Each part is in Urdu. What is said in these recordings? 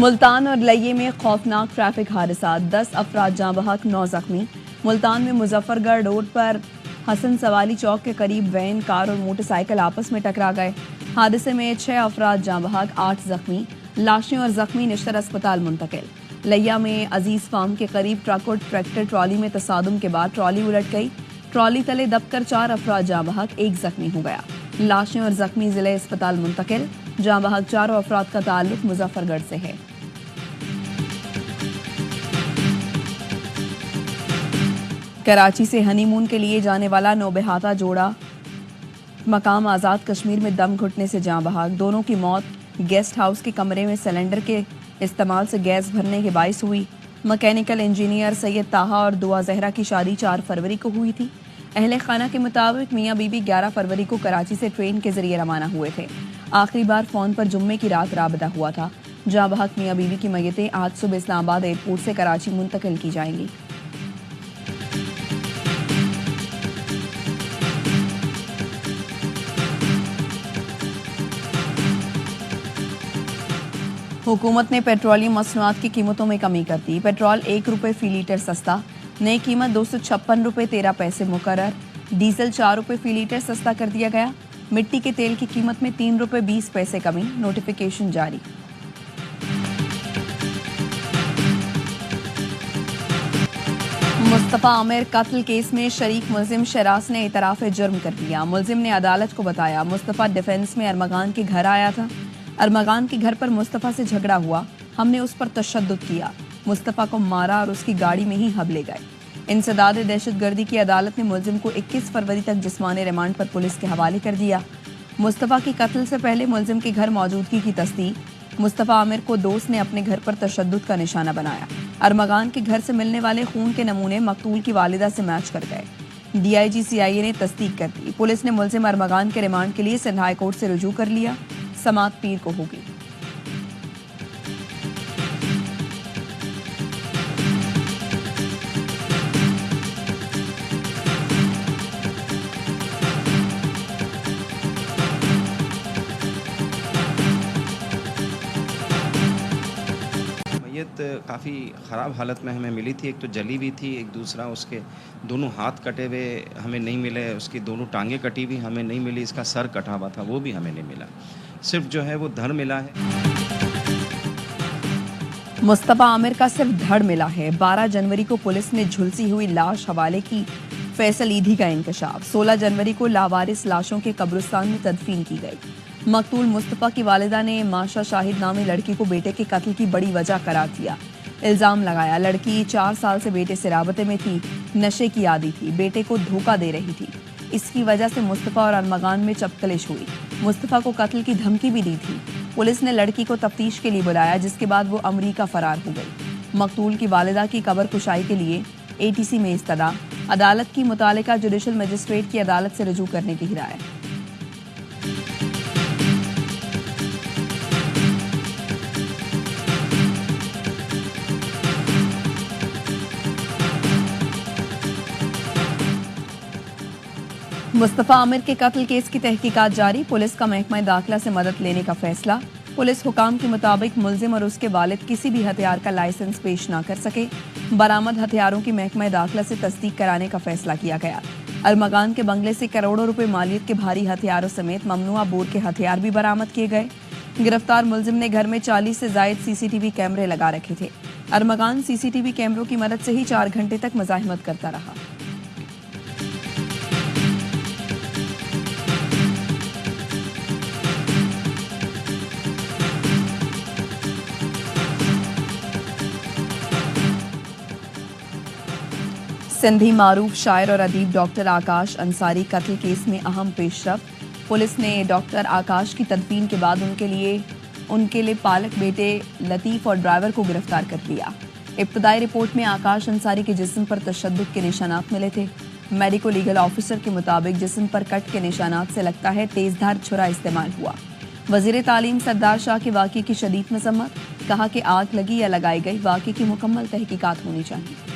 ملتان اور لیے میں خوفناک ٹریفک حادثات، 10 افراد جاں بحق 9 زخمی۔ ملتان میں مظفر گڑھ روڈ پر حسن سوالی چوک کے قریب وین، کار اور موٹر سائیکل آپس میں ٹکرا گئے۔ حادثے میں 6 افراد جاں بحق 8 زخمی، لاشیں اور زخمی نشتر اسپتال منتقل۔ لیا میں عزیز فارم کے قریب ٹرک اور ٹریکٹر ٹرالی میں تصادم کے بعد ٹرالی الٹ گئی۔ ٹرالی تلے دب کر 4 افراد جاں بحق، 1 زخمی ہو گیا۔ لاشیں اور زخمی ضلع اسپتال منتقل۔ جاں بحق 4 افراد کا تعلق مظفر گڑھ سے ہے۔ کراچی سے ہنی مون کے لیے جانے والا نوبہاتہ جوڑا مقام آزاد کشمیر میں دم گھٹنے سے جاں بحق۔ دونوں کی موت گیسٹ ہاؤس کے کمرے میں سلنڈر کے استعمال سے گیس بھرنے کے باعث ہوئی۔ مکینیکل انجینئر سید طاہا اور دعا زہرا کی شادی 4 فروری کو ہوئی تھی۔ اہل خانہ کے مطابق میاں بیوی 11 فروری کو کراچی سے ٹرین کے ذریعے روانہ ہوئے تھے۔ آخری بار فون پر جمعے کی رات رابطہ ہوا تھا۔ جاں بحق میاں بیوی کی میتیں آج صبح اسلام آباد ایئرپورٹ سے کراچی منتقل کی جائیں گی۔ حکومت نے پیٹرولیم مصنوعات کی قیمتوں میں کمی کر دی۔ پیٹرول 1 روپے فی لیٹر سستا، نئی قیمت 256 روپے 13 پیسے مقرر۔ ڈیزل 4 روپے فی لیٹر سستا کر دیا گیا۔ مٹی کے تیل کی قیمت میں 3 روپے 20 پیسے کمی، نوٹیفیکیشن جاری۔ مصطفیٰ عامر قتل کیس میں شریک ملزم شراس نے اعتراف جرم کر دیا۔ ملزم نے عدالت کو بتایا مصطفیٰ ڈیفنس میں ارمغان کے گھر آیا تھا۔ ارمغان کے گھر پر مصطفیٰ سے جھگڑا ہوا، ہم نے اس پر تشدد کیا، مصطفیٰ کو مارا اور اس کی گاڑی میں ہی حملے گئے۔ انسداد دہشت گردی کی عدالت نے ملزم کو 21 فروری تک جسمانی ریمانڈ پر پولیس کے حوالے کر دیا۔ مصطفیٰ کی قتل سے پہلے ملزم کے گھر موجودگی کی تصدیق۔ مصطفیٰ عامر کو دوست نے اپنے گھر پر تشدد کا نشانہ بنایا۔ ارمغان کے گھر سے ملنے والے خون کے نمونے مقتول کی والدہ سے میچ کر گئے۔ ڈی آئی جی CIA نے تصدیق کر دی۔ پولیس نے ملزم ارمغان کے ریمانڈ کے لیے سندھ ہائی کورٹ سے رجوع کر لیا۔ سماعت پیر کو ہوگی۔ میت کافی خراب حالت میں ہمیں ملی تھی۔ ایک تو جلی ہوئی تھی، ایک دوسرا اس کے دونوں ہاتھ کٹے ہوئے ہمیں نہیں ملے، اس کی دونوں ٹانگیں کٹی ہوئی ہمیں نہیں ملی، اس کا سر کٹا ہوا تھا وہ بھی ہمیں نہیں ملا، صرف جو ہے وہ دھڑ ملا ہے۔ مصطفیٰ عامر کا صرف دھڑ ملا ہے۔ 12 جنوری کو پولیس نے جھلسی ہوئی لاش حوالے کی۔ فیصل ایدھی کا انکشاف۔ 16 جنوری کو لاوارث لاشوں کے قبرستان میں تدفین کی گئی۔ مقتول مصطفیٰ کی والدہ نے ماشا شاہد نامی لڑکی کو بیٹے کے قتل کی بڑی وجہ قرار دیا۔ الزام لگایا لڑکی 4 سال سے بیٹے سے رابطے میں تھی، نشے کی عادی تھی، بیٹے کو دھوکہ دے رہی تھی۔ اس کی وجہ سے مصطفیٰ اور ارمغان میں چپکلش ہوئی۔ مصطفیٰ کو قتل کی دھمکی بھی دی تھی۔ پولیس نے لڑکی کو تفتیش کے لیے بلایا، جس کے بعد وہ امریکہ فرار ہو گئی۔ مقتول کی والدہ کی قبر کشائی کے لیے ATC میں استدعا۔ عدالت کی متعلقہ جوڈیشل مجسٹریٹ کی عدالت سے رجوع کرنے کی ہدایت۔ مصطفیٰ عامر کے قتل کیس کی تحقیقات جاری۔ پولیس کا محکمہ داخلہ سے مدد لینے کا فیصلہ۔ پولیس حکام کے مطابق ملزم اور اس کے والد کسی بھی ہتھیار کا لائسنس پیش نہ کر سکے۔ برآمد ہتھیاروں کی محکمہ داخلہ سے تصدیق کرانے کا فیصلہ کیا گیا۔ ارمغان کے بنگلے سے کروڑوں روپے مالیت کے بھاری ہتھیاروں سمیت ممنوعہ بور کے ہتھیار بھی برآمد کیے گئے۔ گرفتار ملزم نے گھر میں 40 سے زائد CCTV کیمرے لگا رکھے تھے۔ ارمغان CCTV کیمروں کی مدد سے ہی 4 گھنٹے تک مزاحمت کرتا رہا۔ سندھی معروف شاعر اور ادیب ڈاکٹر آکاش انصاری قتل کیس میں اہم پیش رفت۔ پولیس نے ڈاکٹر آکاش کی تدفین کے بعد ان کے لیے پالک بیٹے لطیف اور ڈرائیور کو گرفتار کر لیا۔ ابتدائی رپورٹ میں آکاش انصاری کے جسم پر تشدد کے نشانات ملے تھے۔ میڈیکو لیگل آفیسر کے مطابق جسم پر کٹ کے نشانات سے لگتا ہے تیز دھار چھرا استعمال ہوا۔ وزیر تعلیم سردار شاہ کے واقعے کی شدید مذمت، کہا کہ آگ لگی یا لگائی گئی، واقعے کی مکمل تحقیقات ہونی چاہیے۔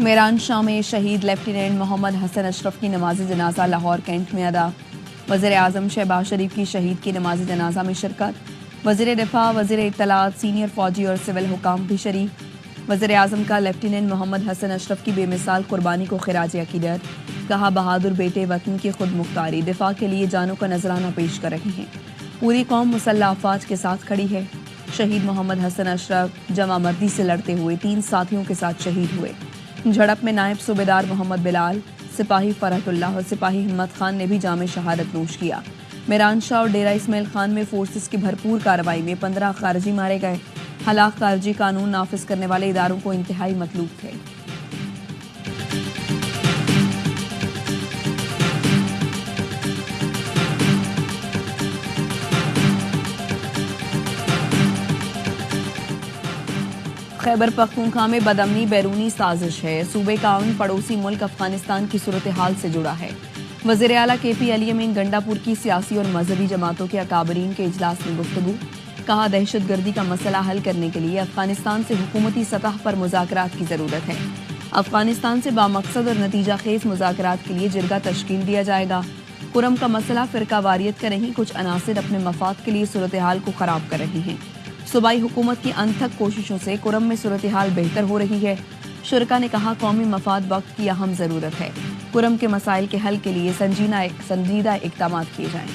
میران شاہ میں شہید لیفٹیننٹ محمد حسن اشرف کی نماز جنازہ لاہور کینٹ میں ادا. وزیر اعظم شہباز شریف کی شہید کی نماز جنازہ میں شرکت. وزیر دفاع، وزیر اطلاعات، سینئر فوجی اور سول حکام بھی شریک. وزیر اعظم کا لیفٹیننٹ محمد حسن اشرف کی بے مثال قربانی کو خراج عقیدت. کہا بہادر بیٹے وطن کی خود مختاری دفاع کے لیے جانوں کا نذرانہ پیش کر رہے ہیں. پوری قوم مسلح افواج کے ساتھ کھڑی ہے. شہید محمد حسن اشرف جمع مردی سے لڑتے ہوئے 3 ساتھیوں کے ساتھ شہید ہوئے. جھڑپ میں نائب صوبیدار محمد بلال، سپاہی فرحت اللہ اور سپاہی ہمت خان نے بھی جام شہادت نوش کیا. میران شاہ اور ڈیرہ اسماعیل خان میں فورسز کی بھرپور کارروائی میں 15 خارجی مارے گئے. ہلاک خارجی قانون نافذ کرنے والے اداروں کو انتہائی مطلوب تھے. خیبر پختونخوا میں بدامنی بیرونی سازش ہے. صوبے کا امن پڑوسی ملک افغانستان کی صورتحال سے جڑا ہے. وزیر اعلیٰ کے پی علی امین گنڈا پور کی سیاسی اور مذہبی جماعتوں کے اکابرین کے اجلاس میں گفتگو. کہا دہشت گردی کا مسئلہ حل کرنے کے لیے افغانستان سے حکومتی سطح پر مذاکرات کی ضرورت ہے. افغانستان سے بامقصد اور نتیجہ خیز مذاکرات کے لیے جرگہ تشکیل دیا جائے گا. کرم کا مسئلہ فرقہ واریت کا نہیں، کچھ عناصر اپنے مفاد کے لیے صورتحال کو خراب کر رہے ہیں. صوبائی حکومت کی انتھک کوششوں سے کرم میں صورتحال بہتر ہو رہی ہے. شرکا نے کہا قومی مفاد وقت کی اہم ضرورت ہے. کرم کے مسائل کے حل کے لیے سنجیدہ اقدامات کیے جائیں.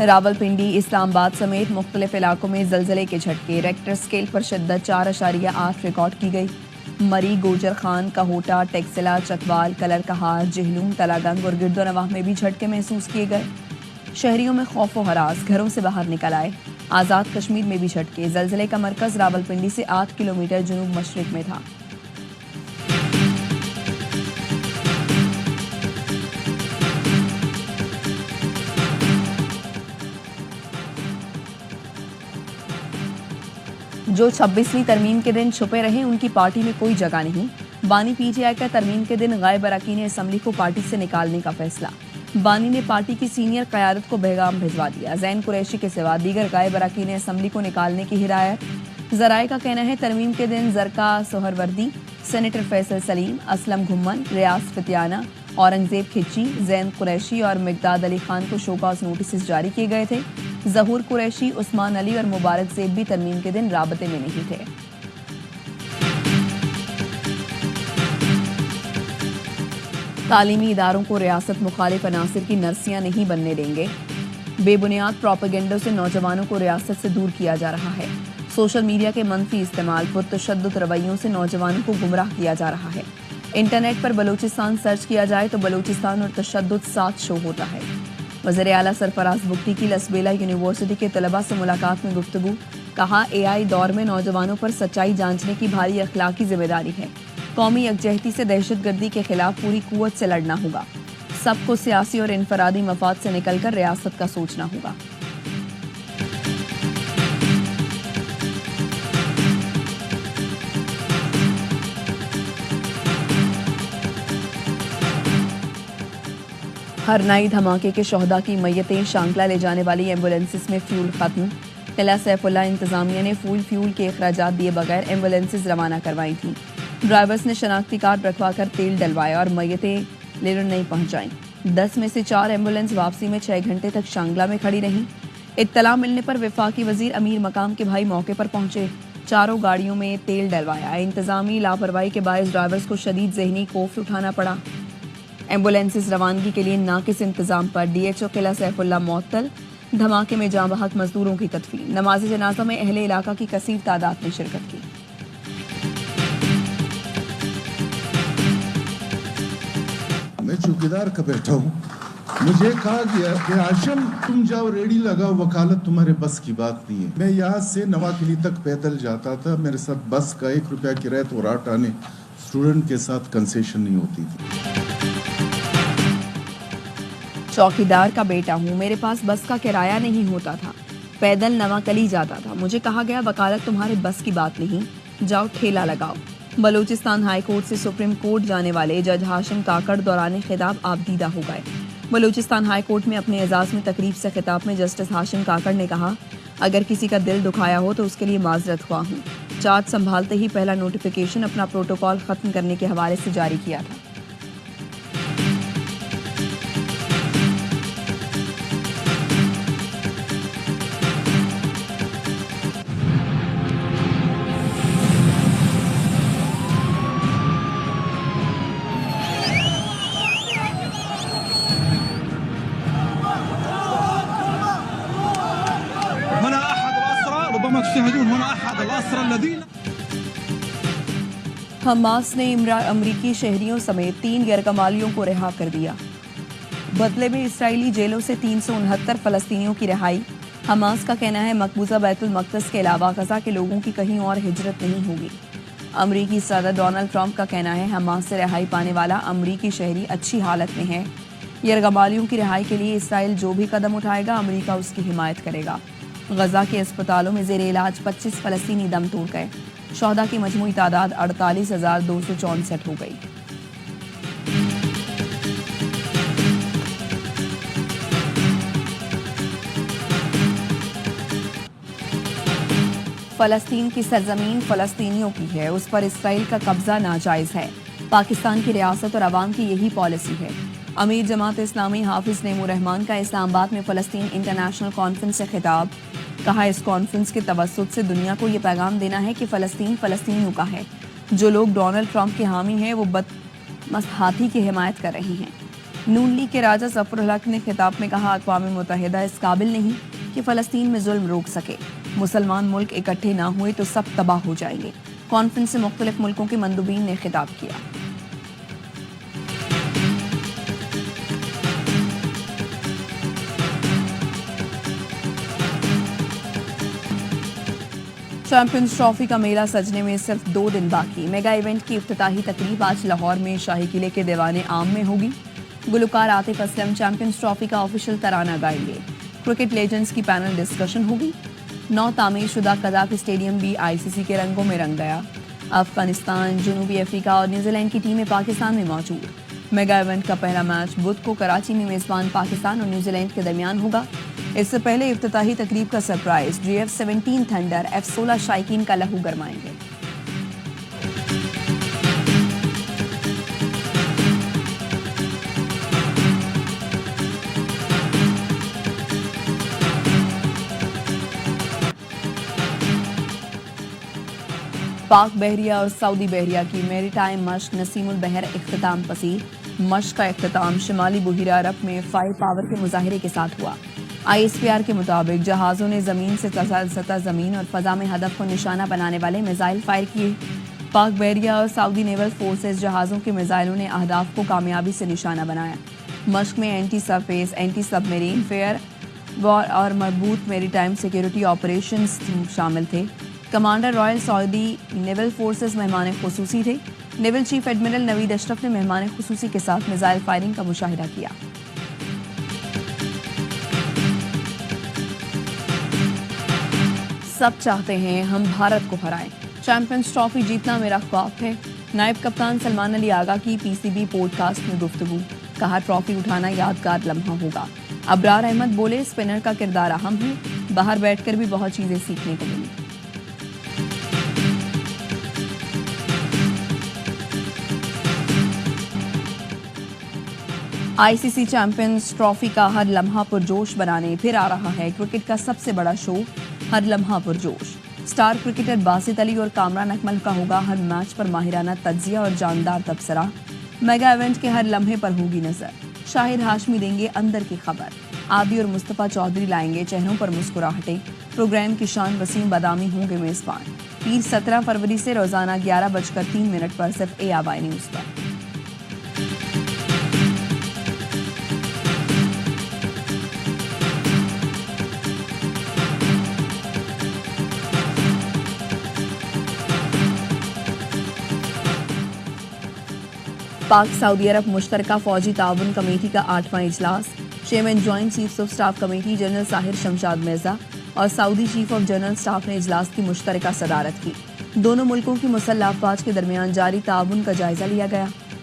راولپنڈی، اسلام آباد سمیت مختلف علاقوں میں زلزلے کے جھٹکے. ریکٹر اسکیل پر شدت 4.8 ریکارڈ کی گئی. مری، گوجر خان، کہوٹا، ٹیکسلا، چکوال، کلر کہار، جہلوم، تلا گنگ اور گرد و نواح میں بھی جھٹکے محسوس کیے گئے. شہریوں میں خوف و ہراس، گھروں سے باہر نکل آئے. آزاد کشمیر میں بھی جھٹکے. زلزلے کا مرکز راولپنڈی سے 8 کلومیٹر جنوب مشرق میں تھا. جو 26ویں ترمیم کے دن چھپے رہے ان کی پارٹی میں کوئی جگہ نہیں. بانی پی ٹی آئی کا ترمیم کے دن غائب اراکین اسمبلی کو پارٹی سے نکالنے کا فیصلہ. بانی نے پارٹی کی سینئر قیادت کو پیغام بھجوا دیا. زین قریشی کے سوا دیگر غائب اراکین اسمبلی کو نکالنے کی ہدایت. ذرائع کا کہنا ہے ترمیم کے دن زرکا سہروردی، سینیٹر فیصل سلیم، اسلم گھمن، ریاض فتیانہ، اورنگزیب کھچی، زین قریشی اور مقداد علی خان کو شو کاز نوٹسز جاری کیے گئے تھے. ظہور قریشی، عثمان علی اور مبارک زیب بھی ترمیم کے دن رابطے میں نہیں تھے. تعلیمی اداروں کو ریاست مخالف عناصر کی نرسیاں نہیں بننے دیں گے. بے بنیاد پروپیگنڈوں سے نوجوانوں کو ریاست سے دور کیا جا رہا ہے. سوشل میڈیا کے منفی استعمال، پرتشدد رویوں سے نوجوانوں کو گمراہ کیا جا رہا ہے. انٹرنیٹ پر بلوچستان سرچ کیا جائے تو بلوچستان اور تشدد ساتھ شو ہوتا ہے. وزیر اعلیٰ سرفراز بگٹی کی لسبیلا یونیورسٹی کے طلباء سے ملاقات میں گفتگو. کہا اے آئی دور میں نوجوانوں پر سچائی جانچنے کی بھاری اخلاقی ذمہ داری ہے. قومی یکجہتی سے دہشت گردی کے خلاف پوری قوت سے لڑنا ہوگا. سب کو سیاسی اور انفرادی مفاد سے نکل کر ریاست کا سوچنا ہوگا. ہرنائی دھماکے کے شہداء کی میتیں شانگلہ لے جانے والی ایمبولینسز میں فیول ختم. قلعہ سیف اللہ انتظامیہ نے فیول کے اخراجات دیے بغیر ایمبولینسز روانہ کروائی تھیں. ڈرائیورز نے شناختی کارڈ رکھوا کر تیل ڈلوایا اور میتیں لیرن نہیں پہنچائیں. 10 میں سے 4 ایمبولینس واپسی میں 6 گھنٹے تک شانگلہ میں کھڑی رہیں. اطلاع ملنے پر وفاقی وزیر امیر مقام کے بھائی موقع پر پہنچے. چاروں گاڑیوں میں تیل ڈلوایا. انتظامی لاپرواہی کے باعث ڈرائیورز کو شدید ذہنی خوف اٹھانا پڑا. ایمبولینسز روانگی کے لیے ناقص انتظام پر ڈی ایچ او قلعہ سیف اللہ معطل. دھماکے میں جاں بحق مزدوروں کی تدفین. نماز جنازہ میں اہل علاقہ کی کثیر تعداد نے شرکت کی. میں چوکیدار کا بیٹھا ہوں. مجھے کہا گیا کہ ہاشم تم جاؤ ریڈی لگاؤ، وکالت تمہارے بس کی بات نہیں ہے. میں یہاں سے نواکلی تک پیدل جاتا تھا. میرے ساتھ بس کا 1 روپیہ کرایہ تو رات آنے اسٹوڈنٹ کے ساتھ کنسیشن نہیں ہوتی تھی. چوکیدار کا بیٹا ہوں، میرے پاس بس کا کرایہ نہیں ہوتا تھا. پیدل نواکلی جاتا تھا. مجھے کہا گیا وکالت تمہارے بس کی بات نہیں، جاؤ ٹھیلا لگاؤ. بلوچستان ہائی کورٹ سے سپریم کورٹ جانے والے جج ہاشم کاکڑ دوران خطاب آپ دیدہ ہو گئے. بلوچستان ہائی کورٹ میں اپنے اعزاز میں تقریب سے خطاب میں جسٹس ہاشم کاکڑ نے کہا، اگر کسی کا دل دکھایا ہو تو اس کے لیے معذرت خواہ ہوں۔ چارج سنبھالتے ہی پہلا نوٹیفیکیشن اپنا پروٹوکول ختم کرنے کے حوالے سے جاری کیا تھا۔ هنا أحد الأسرى، ربما تشاهدون هنا أحد الأسرى الذين حماس نے امریکی شہریوں سمیت 3 غیر کمالیوں کو رہا کر دیا۔ بدلے میں اسرائیلی جیلوں سے 369 فلسطینیوں کی رہائی۔ حماس کا کہنا ہے مقبوضہ بیت المقدس کے علاوہ غزہ کے لوگوں کی کہیں اور ہجرت نہیں ہوگی۔ امریکی صدر ڈونلڈ ٹرمپ کا کہنا ہے حماس سے رہائی پانے والا امریکی شہری اچھی حالت میں ہے۔ یرغمالیوں کی رہائی کے لیے اسرائیل جو بھی قدم اٹھائے گا امریکہ اس کی حمایت کرے گا۔ غزہ کے اسپتالوں میں زیر علاج 25 فلسطینی دم توڑ گئے۔ شہداء کی مجموعی تعداد 48,264 ہو گئی۔ فلسطین کی سرزمین فلسطینیوں کی ہے، اس پر اسرائیل کا قبضہ ناجائز ہے۔ پاکستان کی ریاست اور عوام کی یہی پالیسی ہے۔ امیر جماعت اسلامی حافظ نعیم الرحمان کا اسلام آباد میں فلسطین انٹرنیشنل کانفرنس سے خطاب۔ کہا اس کانفرنس کے توسط سے دنیا کو یہ پیغام دینا ہے کہ فلسطین فلسطینیوں کا ہے۔ جو لوگ ڈونلڈ ٹرمپ کے حامی ہیں وہ بدمست ہاتھی کی حمایت کر رہے ہیں۔ نون لیگ کے راجہ ظفر الحق نے خطاب میں کہا اقوام متحدہ اس قابل نہیں کہ فلسطین میں ظلم روک سکے۔ مسلمان ملک اکٹھے نہ ہوئے تو سب تباہ ہو جائیں گے۔ کانفرنس سے مختلف ملکوں کے مندوبین نے خطاب کیا۔ چیمپئنز ٹرافی کا میلہ سجنے میں صرف 2 دن باقی۔ میگا ایونٹ کی افتتاحی تقریب آج لاہور میں شاہی قلعے کے دیوان عام میں ہوگی۔ گلوکار عاطف اسلم چیمپئنز ٹرافی کا آفیشیل ترانہ گائیں گے۔ کرکٹ لیجنڈز کی پینل ڈسکشن ہوگی۔ نو تعمیر شدہ قذافی اسٹیڈیم بھی ICC کے رنگوں میں رنگ گیا۔ افغانستان، جنوبی افریقہ اور نیوزی لینڈ کی ٹیمیں پاکستان میں موجود۔ میگا ایونٹ کا پہلا میچ بدھ کو کراچی میں میزبان پاکستان اور نیوزی لینڈ کے درمیان ہوگا۔ اس سے پہلے افتتاحی تقریب کا سرپرائز GF-17 تھنڈر F-16 شائقین کا لہو گرمائیں گے۔ پاک بحریہ اور سعودی بحریہ کی میری ٹائم مشق نسیم البحر اختتام پذیر۔ مشق کا اختتام شمالی بحیرہ عرب میں فائر پاور کے مظاہرے کے ساتھ ہوا۔ ISPR کے مطابق جہازوں نے زمین سے سطح زمین اور فضا میں ہدف کو نشانہ بنانے والے میزائل فائر کیے۔ پاک بحریہ اور سعودی نیول فورسز جہازوں کے میزائلوں نے اہداف کو کامیابی سے نشانہ بنایا۔ مشق میں اینٹی سرفیس، اینٹی سب میرین فیئر اور مربوط میری ٹائم سیکیورٹی آپریشنز شامل تھے۔ کمانڈر رائل سعودی نیول فورسز مہمان خصوصی تھے۔ نیول چیف ایڈمرل نوید اشرف نے مہمان خصوصی کے ساتھ میزائل فائرنگ کا مشاہدہ کیا۔ سب چاہتے ہیں ہم بھارت کو ہرائیں، چیمپئنز ٹرافی جیتنا میرا خواب ہے۔ نائب کپتان سلمان علی آغا کی PCB پوڈ کاسٹ میں گفتگو۔ کہا ٹرافی اٹھانا یادگار لمحہ ہوگا۔ ابرار احمد بولے اسپنر کا کردار اہم ہے، باہر بیٹھ کر بھی بہت چیزیں سیکھنے کو ملی۔ ICC چیمپئنز ٹرافی کا ہر لمحہ پرجوش بنانے پھر آ رہا ہے کرکٹ کا سب سے بڑا شو، ہر لمحہ پرجوش۔ سٹار کرکٹر باسط علی اور کامران اکمل کا ہوگا ہر میچ پر ماہرانہ تجزیہ اور جاندار تبصرہ۔ میگا ایونٹ کے ہر لمحے پر ہوگی نظر۔ شاہد ہاشمی دیں گے اندر کی خبر۔ عابی اور مصطفیٰ چودھری لائیں گے چہروں پر مسکراہٹیں۔ پروگرام کی شان وسیم بادامی ہوں گے میزبان۔ پیر 17 فروری سے روزانہ 11:03 پر صرف ABI نیوز پر۔ پاک سعودی عرب مشترکہ فوجی تعاون کمیٹی کا 8واں اجلاس۔ Chairman joint chiefs of staff committee general Tahir Shamshad Mirza اور سعودی چیف آف جنرل سٹاف نے اجلاس کی مشترکہ صدارت کی۔ دونوں ملکوں کی مسلح افواج کے درمیان جاری تعاون کا جائزہ لیا گیا۔